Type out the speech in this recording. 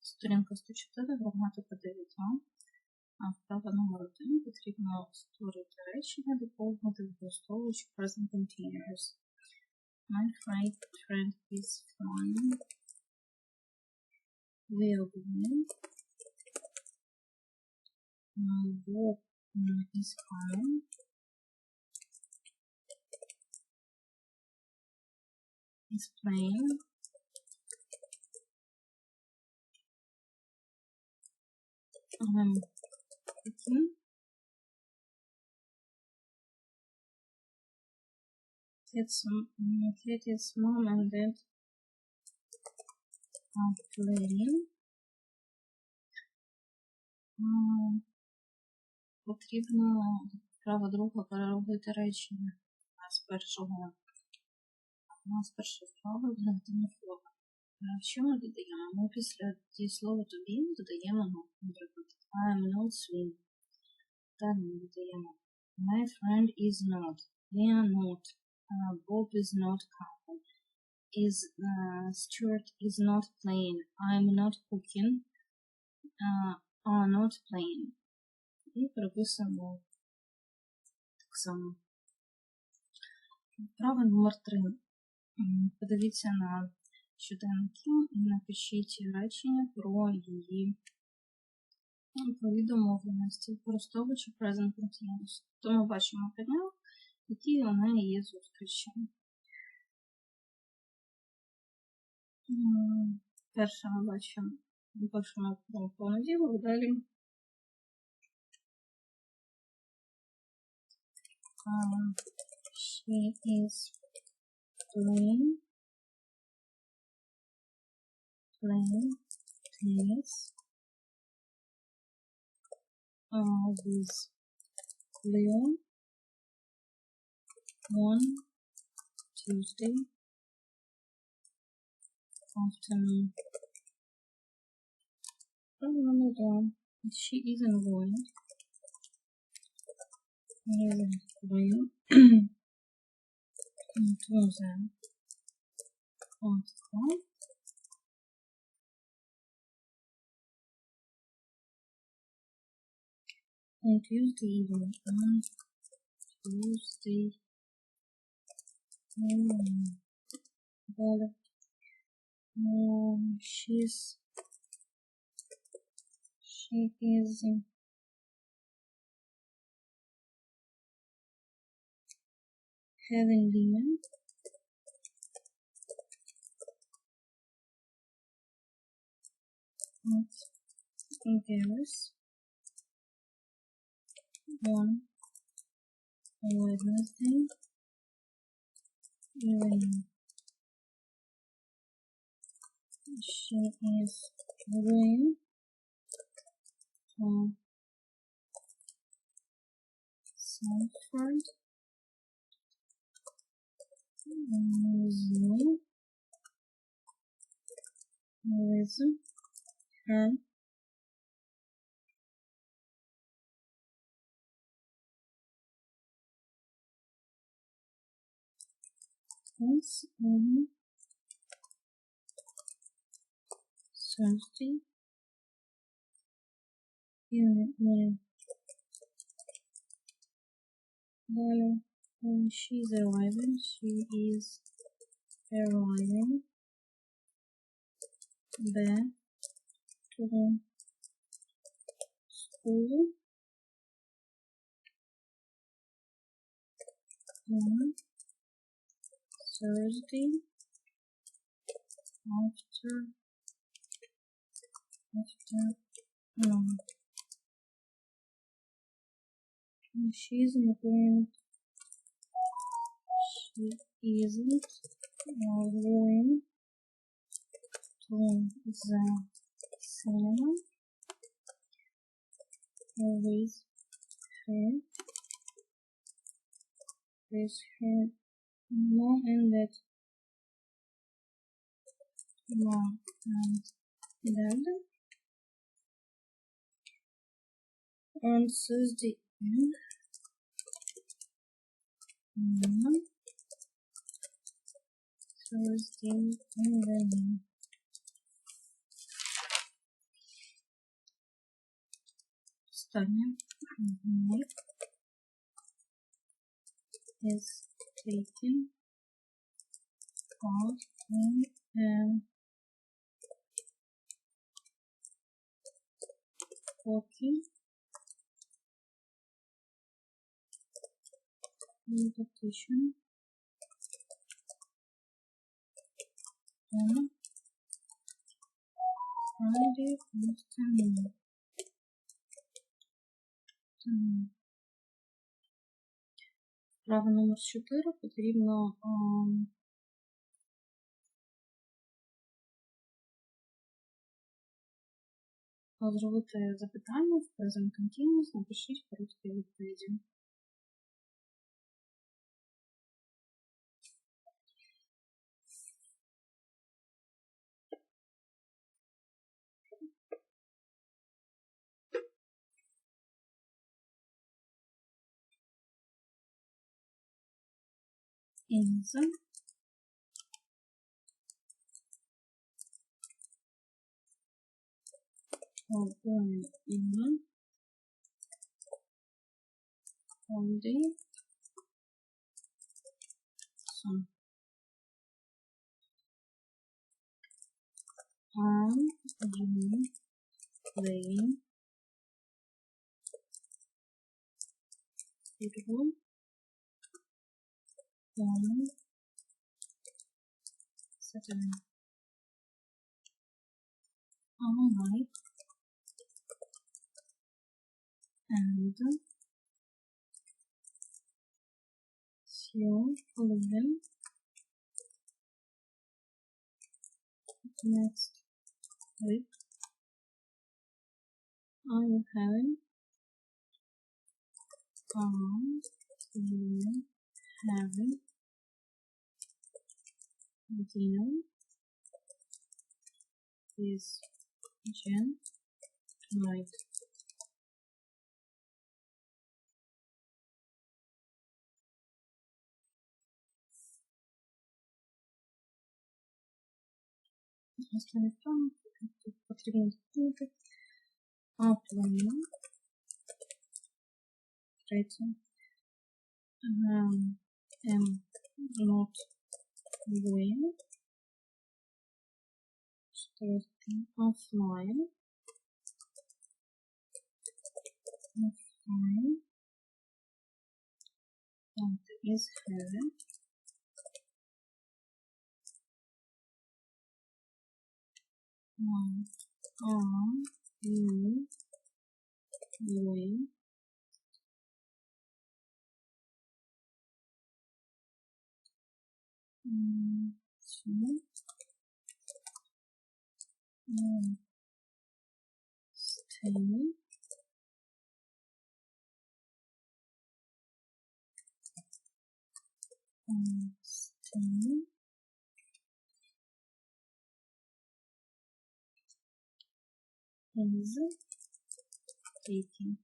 Сторінка 104, граматика 9А. Вправа номер 1. Потрібно створити речення, доповнити, використовуючи present continuous. My friend is flying. We are going. My work is coming. Is playing. I'm cooking. Katie's mom and dad are playing. Потрібно вправа друга переробити речення з першого. З першої вправи в негативну форму. Що ми додаємо? Ми після дієслова to be додаємо, наприклад, I am not swimming. Далі ми додаємо My friend is not. We are not. Bob is not coming. Stuart is not playing. I'm not cooking. Are not playing. І переписуємо так само. Вправа номер 3. Подивіться на щоденники і напишіть речення про її домовленості, використовуючи present continuous. То ми бачимо підняв, які у неї є зустрічі. Перше ми бачимо, пишемо про понеділок, далі she is playing tennis with Leon on Tuesday afternoon. She isn't going to the concert. On Tuesday evening. She is having dinner in Paris on Wednesday evening. She is going to Sanford with her friends on Thursday evening. When she's arriving, she is arriving back to the school on Thursday afternoon. She isn't going to the cinema with her mom and dad. On Thursday evening. Thursday evening. Останнє. Is taking part in hockey competition on Friday afternoon. Вправа номер 4 потрібно зробити запитання в present continuous, напишіть короткі відповіді. Is going in holiday soon. Are you playing football on Saturday? All right. And your holiday next week. Are you having dinner with Jen tonight? Останнє вправо, тут потрібно доповнити плану. Третє. Am not going. Четверте. Offline. П'яте. Is having. Are you going to stay is taking